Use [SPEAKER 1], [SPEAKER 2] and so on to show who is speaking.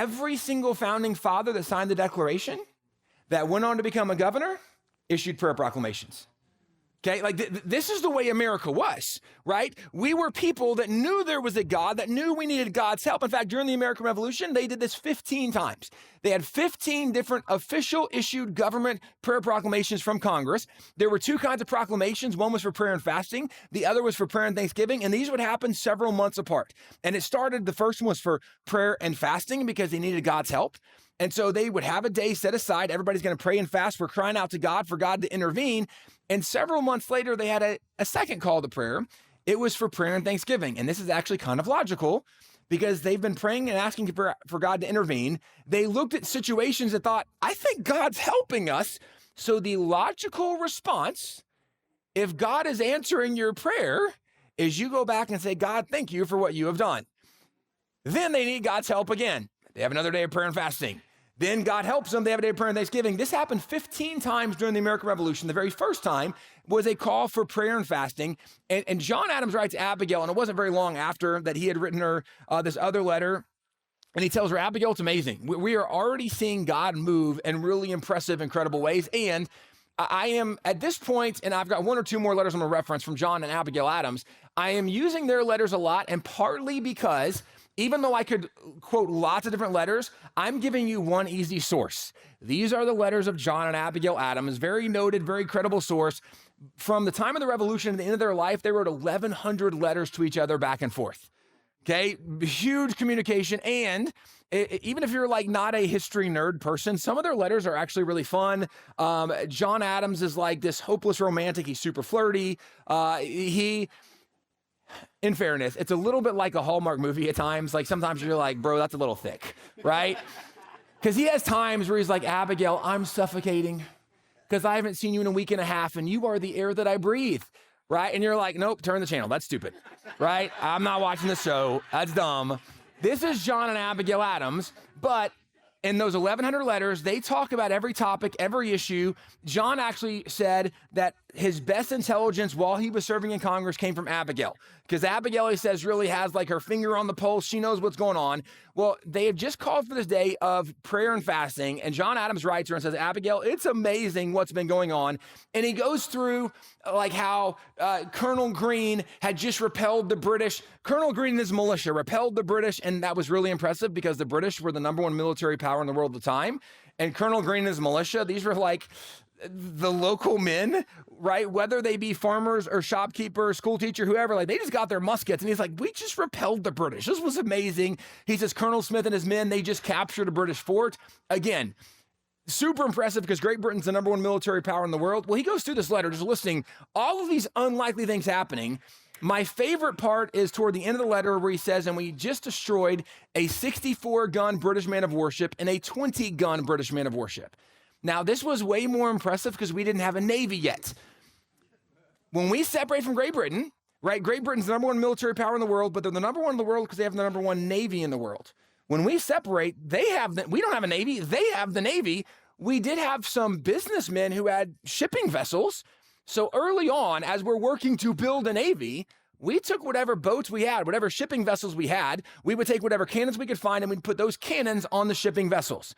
[SPEAKER 1] every single founding father that signed the Declaration that went on to become a governor issued prayer proclamations. Okay, like this is the way America was, right? We were people that knew there was a God, that knew we needed God's help. In fact, during the American Revolution, they did this 15 times. They had 15 different official issued government prayer proclamations from Congress. There were two kinds of proclamations. One was for prayer and fasting. The other was for prayer and thanksgiving. And these would happen several months apart. And it started, the first one was for prayer and fasting because they needed God's help. And so they would have a day set aside. Everybody's going to pray and fast. We're crying out to God for God to intervene. And several months later, they had a second call to prayer. It was for prayer and thanksgiving. And this is actually kind of logical because they've been praying and asking for God to intervene. They looked at situations and thought, I think God's helping us. So the logical response, if God is answering your prayer, is you go back and say, God, thank you for what you have done. Then they need God's help again. They have another day of prayer and fasting. Then God helps them. They have a day of prayer and thanksgiving. This happened 15 times during the American Revolution. The very first time was a call for prayer and fasting. And John Adams writes Abigail, and it wasn't very long after that he had written her this other letter. And he tells her, Abigail, it's amazing. We are already seeing God move in really impressive, incredible ways. And I am at this point, and I've got one or two more letters I'm going to reference from John and Abigail Adams. I am using their letters a lot, and partly because even though I could quote lots of different letters, I'm giving you one easy source. These are the letters of John and Abigail Adams, very noted, very credible source. From the time of the Revolution to the end of their life, they wrote 1,100 letters to each other back and forth. Okay, huge communication. And even if you're like not a history nerd person, some of their letters are actually really fun. John Adams is like this hopeless romantic. He's super flirty. In fairness, it's a little bit like a Hallmark movie at times. Like sometimes you're like, bro, that's a little thick, right? Because he has times where he's like, Abigail, I'm suffocating because I haven't seen you in a week and a half and you are the air that I breathe, right? And you're like, nope, turn the channel. That's stupid, right? I'm not watching the show. That's dumb. This is John and Abigail Adams, but in those 1,100 letters, they talk about every topic, every issue. John actually said that his best intelligence while he was serving in Congress came from Abigail, because Abigail, he says, really has like her finger on the pulse. She knows what's going on. Well, they have just called for this day of prayer and fasting, and John Adams writes her and says, Abigail, it's amazing what's been going on. And he goes through like how Colonel Greene had just repelled the British. Colonel Greene and his militia repelled the British, and that was really impressive because the British were the #1 military power in the world at the time. And Colonel Greene and his militia, these were like the local men, right? Whether they be farmers or shopkeepers, school teacher, whoever, like they just got their muskets. And he's like, we just repelled the British. This was amazing. He says, Colonel Smith and his men, they just captured a British fort. Again, super impressive because Great Britain's the #1 military power in the world. Well, he goes through this letter just listing all of these unlikely things happening. My favorite part is toward the end of the letter where he says, and we just destroyed a 64-gun British man of warship and a 20-gun British man of warship. Now, this was way more impressive because we didn't have a Navy yet. When we separate from Great Britain, right, Great Britain's the #1 military power in the world, but they're the #1 in the world because they have the #1 Navy in the world. When we separate, we don't have a Navy, they have the Navy. We did have some businessmen who had shipping vessels. So early on, as we're working to build a Navy, we took whatever boats we had, whatever shipping vessels we had, we would take whatever cannons we could find and we'd put those cannons on the shipping vessels.